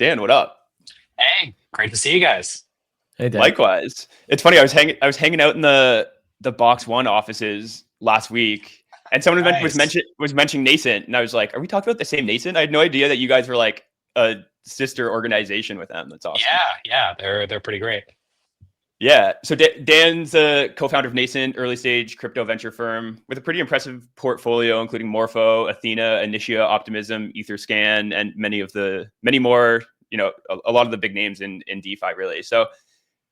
Dan, what up? Hey, great to see you guys. Hey, Dan. Likewise. It's funny. I was hanging out in the Box One offices last week, and someone Nice. was mentioning Nascent, and I was like, "Are we talking about the same Nascent?" I had no idea that you guys were like a sister organization with them. That's awesome. Yeah, they're pretty great. Yeah. So Dan's a co-founder of Nascent, early stage crypto venture firm with a pretty impressive portfolio, including Morpho, Athena, Initia, Optimism, EtherScan, and many more. A lot of the big names in DeFi, really. So,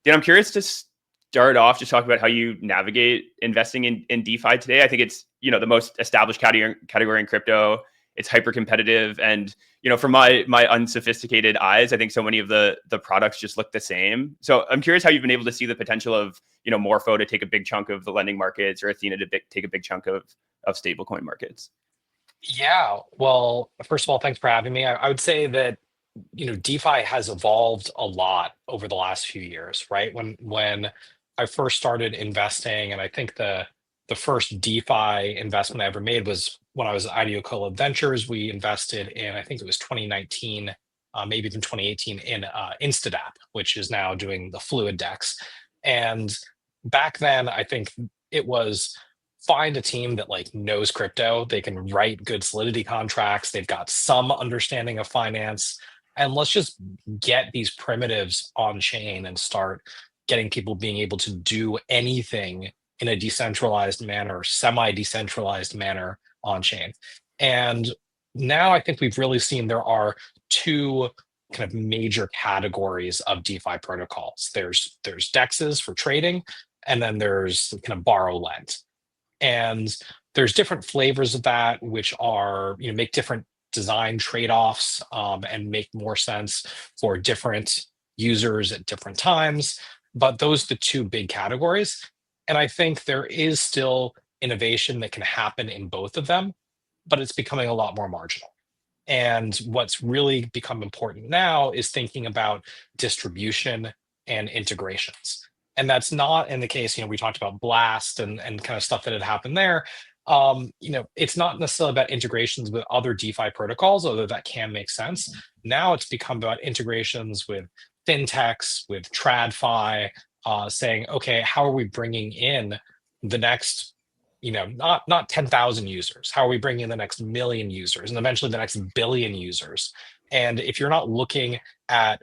Dan, I'm curious to start off just talk about how you navigate investing in DeFi today. I think it's the most established category in crypto. It's hyper competitive, and from my unsophisticated eyes, I think so many of the products just look the same. So I'm curious how you've been able to see the potential of Morpho to take a big chunk of the lending markets, or Athena to take a big chunk of stablecoin markets. Yeah, well, first of all, thanks for having me. I would say that DeFi has evolved a lot over the last few years, right? When I first started investing, and I think the first DeFi investment I ever made was when I was at IDEO Colo Ventures. We invested in, I think it was 2019, maybe even 2018, in Instadap, which is now doing the Fluid Dex. And back then, I think it was find a team that like knows crypto. They can write good Solidity contracts. They've got some understanding of finance, and let's just get these primitives on chain and start getting people being able to do anything in a decentralized manner, semi-decentralized manner on chain. And now I think we've really seen there are two kind of major categories of DeFi protocols. There's DEXs for trading, and then there's kind of borrow lend. And there's different flavors of that, which are, make different design trade-offs, and make more sense for different users at different times. But those are the two big categories. And I think there is still innovation that can happen in both of them, but it's becoming a lot more marginal. And what's really become important now is thinking about distribution and integrations. And that's not in the case, we talked about Blast and kind of stuff that had happened there. It's not necessarily about integrations with other DeFi protocols, although that can make sense. Now it's become about integrations with fintechs, with TradFi, saying, okay, how are we bringing in the next, not 10,000 users? How are we bringing in the next million users and eventually the next billion users? And if you're not looking at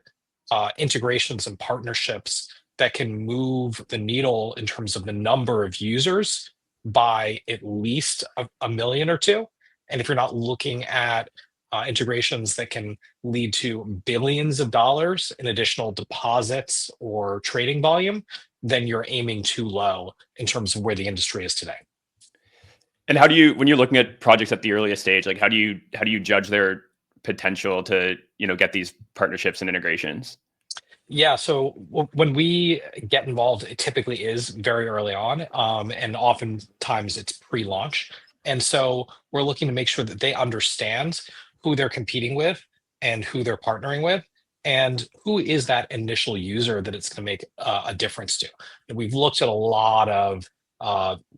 integrations and partnerships that can move the needle in terms of the number of users by at least a million or two, and if you're not looking at integrations that can lead to billions of dollars in additional deposits or trading volume, then you're aiming too low in terms of where the industry is today. And when you're looking at projects at the earliest stage, like how do you judge their potential to get these partnerships and integrations? Yeah, so when we get involved, it typically is very early on, and oftentimes it's pre-launch. And so we're looking to make sure that they understand who they're competing with and who they're partnering with, and who is that initial user that it's going to make a difference to. And we've looked at a lot of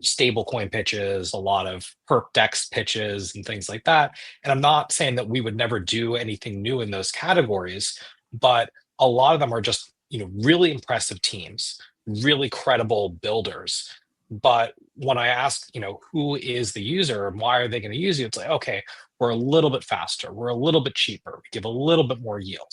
stablecoin pitches, a lot of perp dex pitches, and things like that. And I'm not saying that we would never do anything new in those categories, but a lot of them are just really impressive teams, really credible builders. But when I ask who is the user and why are they going to use you, it's like, okay, we're a little bit faster, we're a little bit cheaper, we give a little bit more yield.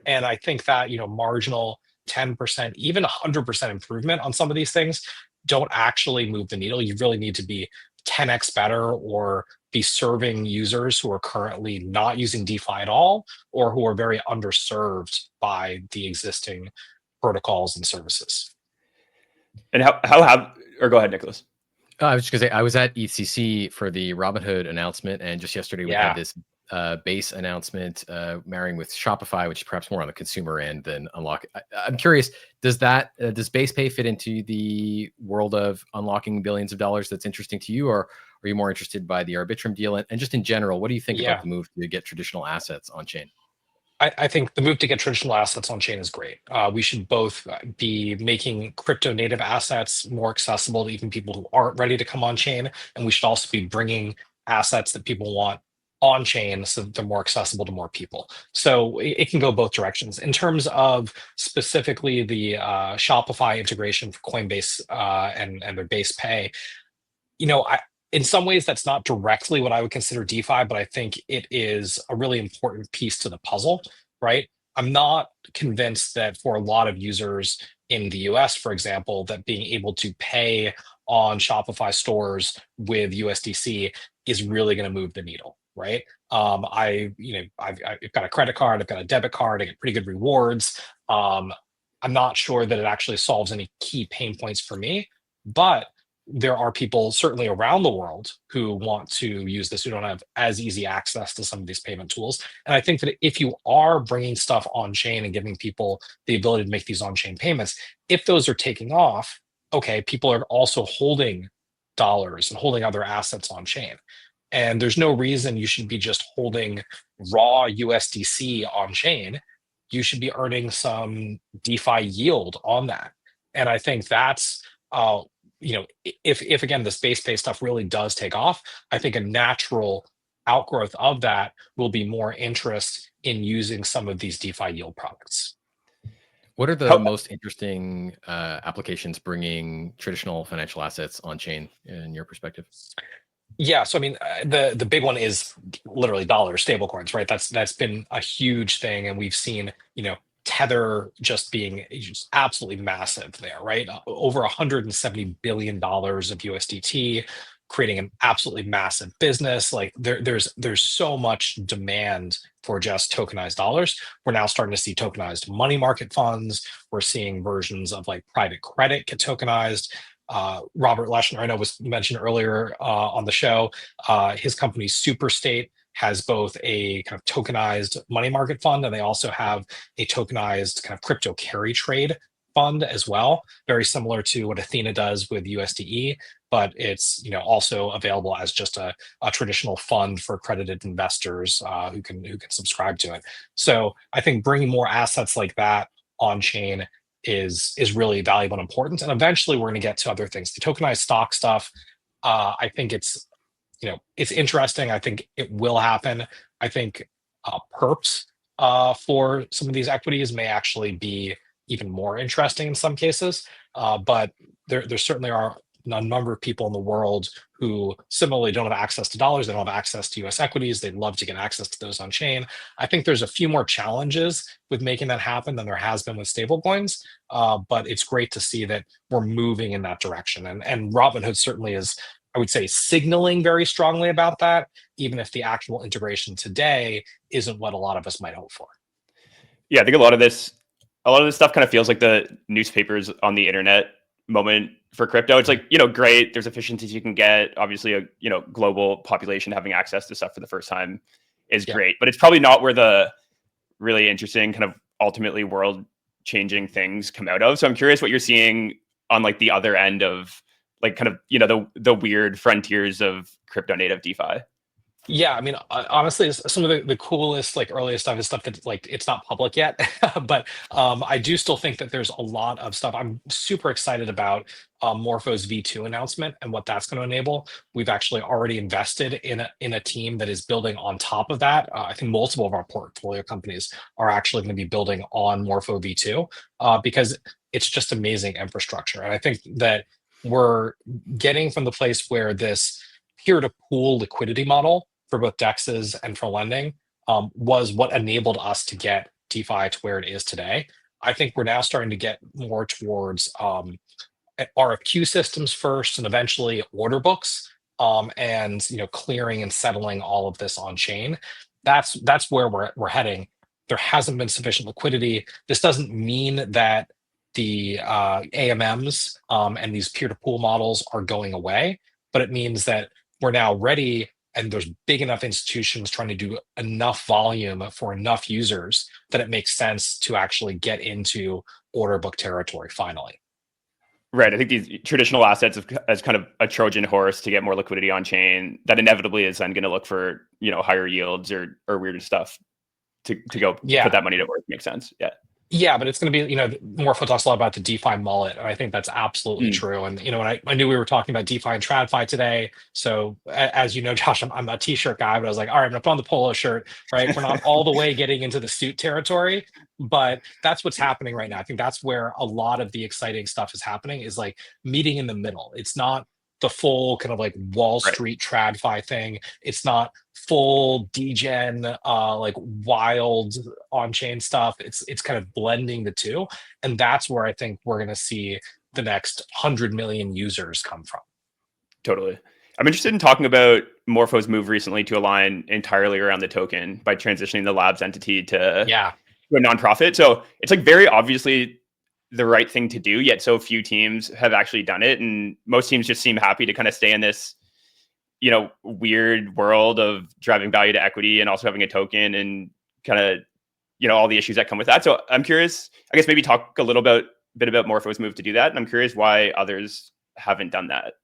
And I think that marginal 10%, even 100% improvement on some of these things don't actually move the needle. You really need to be 10x better, or be serving users who are currently not using DeFi at all, or who are very underserved by the existing protocols and services. And how have or go ahead, Nicholas. I was just gonna say I was at ECC for the Robinhood announcement, and just yesterday we had this base announcement marrying with Shopify, which is perhaps more on the consumer end than Unlock. I'm curious, does base pay fit into the world of unlocking billions of dollars that's interesting to you, or are you more interested by the Arbitrum deal? And just in general, what do you think about the move to get traditional assets on chain? I think the move to get traditional assets on chain is great. We should both be making crypto native assets more accessible to even people who aren't ready to come on chain. And we should also be bringing assets that people want on chain so that they're more accessible to more people. So it can go both directions. In terms of specifically the Shopify integration for Coinbase and their base pay, in some ways that's not directly what I would consider DeFi, but I think it is a really important piece to the puzzle, right? I'm not convinced that for a lot of users in the US, for example, that being able to pay on Shopify stores with USDC is really going to move the needle, right? I've got a credit card, I've got a debit card, I get pretty good rewards. I'm not sure that it actually solves any key pain points for me, but there are people certainly around the world who want to use this, who don't have as easy access to some of these payment tools. And I think that if you are bringing stuff on chain and giving people the ability to make these on chain payments, if those are taking off, okay, people are also holding dollars and holding other assets on chain. And there's no reason you should be just holding raw USDC on chain. You should be earning some DeFi yield on that. And I think that's if again the space pay stuff really does take off, I think a natural outgrowth of that will be more interest in using some of these DeFi yield products. What are the most interesting applications bringing traditional financial assets on chain in your perspective? Yeah, so I mean, the big one is literally dollars, stablecoins, right? That's been a huge thing, and we've seen Tether just being just absolutely massive there, right? Over $170 billion of USDT, creating an absolutely massive business. Like there's so much demand for just tokenized dollars. We're now starting to see tokenized money market funds. We're seeing versions of like private credit get tokenized. Robert Leshner, I know, was mentioned earlier on the show. His company Superstate has both a kind of tokenized money market fund, and they also have a tokenized kind of crypto carry trade fund as well, very similar to what Athena does with USDE, but it's also available as just a traditional fund for accredited investors who can subscribe to it. So I think bringing more assets like that on chain is really valuable and important. And eventually we're going to get to other things. The tokenized stock stuff, I think it's interesting. I think it will happen. I think perps for some of these equities may actually be even more interesting in some cases. But there certainly are a number of people in the world who similarly don't have access to dollars. They don't have access to US equities. They'd love to get access to those on chain. I think there's a few more challenges with making that happen than there has been with stablecoins. But it's great to see that we're moving in that direction. And Robinhood certainly is, I would say, signaling very strongly about that, even if the actual integration today isn't what a lot of us might hope for. Yeah, I think a lot of this stuff kind of feels like the newspapers on the internet moment for crypto. It's like, great, there's efficiencies you can get. Obviously, a global population having access to stuff for the first time is great, but it's probably not where the really interesting kind of ultimately world changing things come out of. So I'm curious what you're seeing on like the other end of like kind of the weird frontiers of crypto native DeFi. Yeah, I mean, honestly, some of the coolest, like earliest stuff is stuff that like it's not public yet, but I do still think that there's a lot of stuff. I'm super excited about Morpho's V2 announcement and what that's going to enable. We've actually already invested in a team that is building on top of that. I think multiple of our portfolio companies are actually going to be building on Morpho V2 because it's just amazing infrastructure. And I think that we're getting from the place where this peer-to-pool liquidity model for both DEXs and for lending was what enabled us to get DeFi to where it is today. I think we're now starting to get more towards RFQ systems first, and eventually order books, and clearing and settling all of this on chain. That's where we're heading. There hasn't been sufficient liquidity. This doesn't mean that the AMMs and these peer-to-pool models are going away, but it means that we're now ready, and there's big enough institutions trying to do enough volume for enough users that it makes sense to actually get into order book territory finally. Right. I think these traditional assets as kind of a Trojan horse to get more liquidity on chain, that inevitably is then going to look for, higher yields or weirder stuff to go put that money to work. Makes sense. Yeah. Yeah, but it's going to be, Morpho talks a lot about the DeFi mullet, and I think that's absolutely true. And when I knew we were talking about DeFi and TradFi today, so as you know, Josh, I'm a t-shirt guy, but I was like, all right, I'm gonna put on the polo shirt, right? We're not all the way getting into the suit territory, but that's what's happening right now. I think that's where a lot of the exciting stuff is happening, is like meeting in the middle. It's not the full kind of like Wall Right. Street TradFi thing. It's not full degen like wild on-chain stuff. It's kind of blending the two, and that's where I think we're going to see the next 100 million users come from. Totally. I'm interested in talking about Morpho's move recently to align entirely around the token by transitioning the labs entity to a nonprofit. So it's like very obviously the right thing to do, yet so few teams have actually done it, and most teams just seem happy to kind of stay in this weird world of driving value to equity and also having a token and kind of, all the issues that come with that. So I'm curious, I guess maybe talk a little bit about Morpho's move to do that. And I'm curious why others haven't done that.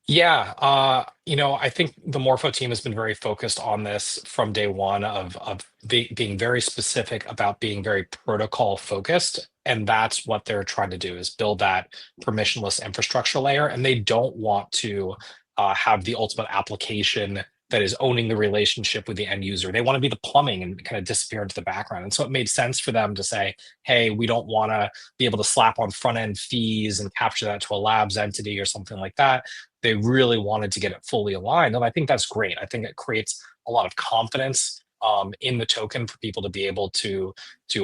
Yeah, I think the Morpho team has been very focused on this from day one of being very specific about being very protocol focused, and that's what they're trying to do, is build that permissionless infrastructure layer, and they don't want to have the ultimate application that is owning the relationship with the end user. They want to be the plumbing and kind of disappear into the background. And so it made sense for them to say, hey, we don't want to be able to slap on front end fees and capture that to a labs entity or something like that. They really wanted to get it fully aligned. And I think that's great. I think it creates a lot of confidence in the token for people to be able to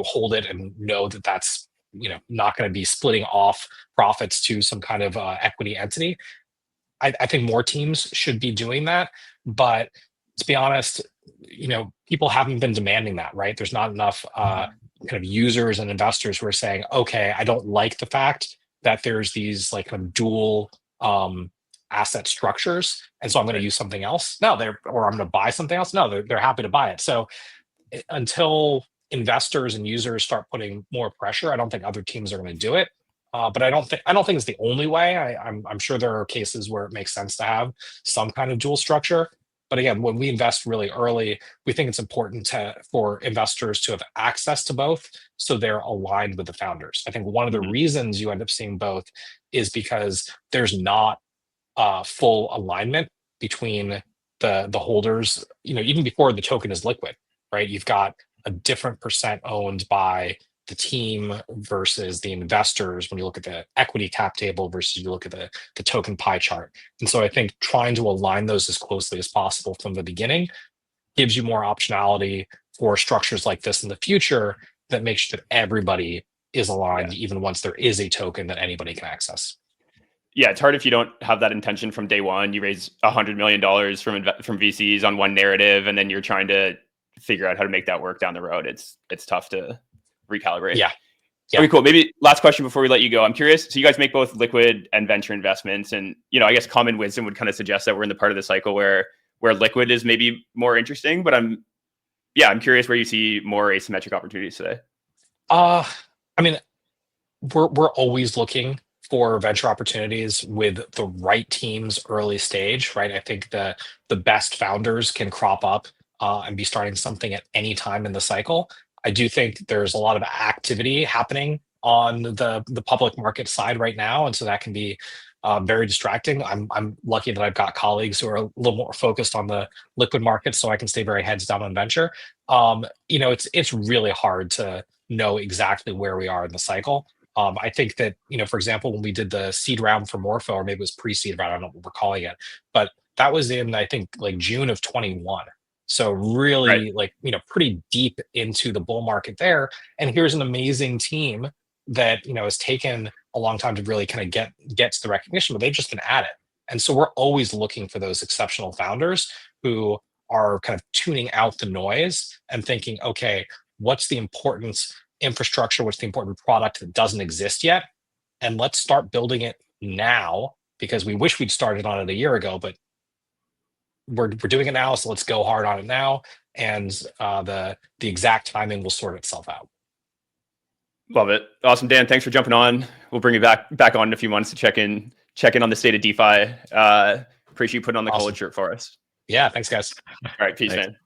hold it and know that that's not going to be splitting off profits to some kind of equity entity. I think more teams should be doing that, but to be honest, people haven't been demanding that, right? There's not enough kind of users and investors who are saying, okay, I don't like the fact that there's these like kind of dual asset structures, and so I'm going to use something else. No, or I'm going to buy something else. No, they're happy to buy it. So until investors and users start putting more pressure, I don't think other teams are going to do it. But I don't think it's the only way. I'm sure there are cases where it makes sense to have some kind of dual structure. But again, when we invest really early, we think it's important for investors to have access to both, so they're aligned with the founders. I think one of the reasons you end up seeing both is because there's not full alignment between the holders. Even before the token is liquid, right? You've got a different percent owned by the team versus the investors when you look at the equity cap table versus you look at the token pie chart. And so I think trying to align those as closely as possible from the beginning gives you more optionality for structures like this in the future that makes sure that everybody is aligned, even once there is a token that anybody can access. Yeah, it's hard if you don't have that intention from day one. You raise $100 million from VCs on one narrative, and then you're trying to figure out how to make that work down the road. It's tough to recalibrate. Yeah. Okay, cool. Maybe last question before we let you go. I'm curious. So you guys make both liquid and venture investments, and I guess common wisdom would kind of suggest that we're in the part of the cycle where liquid is maybe more interesting. But I'm curious where you see more asymmetric opportunities today. I mean, we're always looking for venture opportunities with the right teams early stage, right? I think the best founders can crop up and be starting something at any time in the cycle. I do think there's a lot of activity happening on the public market side right now, and so that can be very distracting. I'm lucky that I've got colleagues who are a little more focused on the liquid market, so I can stay very heads down on venture. It's really hard to know exactly where we are in the cycle. I think that for example, when we did the seed round for Morpho, or maybe it was pre-seed round, I don't know what we're calling it, but that was in I think like June of 21. So really, pretty deep into the bull market there. And here's an amazing team that has taken a long time to really kind of get to the recognition, but they've just been at it. And so we're always looking for those exceptional founders who are kind of tuning out the noise and thinking, okay, what's the important infrastructure? What's the important product that doesn't exist yet? And let's start building it now, because we wish we'd started on it a year ago, but we're doing it now, so let's go hard on it now, and the exact timing will sort itself out. Love it. Awesome, Dan. Thanks for jumping on. We'll bring you back on in a few months to check in on the state of DeFi. Appreciate you putting on the colored shirt for us. Yeah, thanks, guys. All right, peace, man.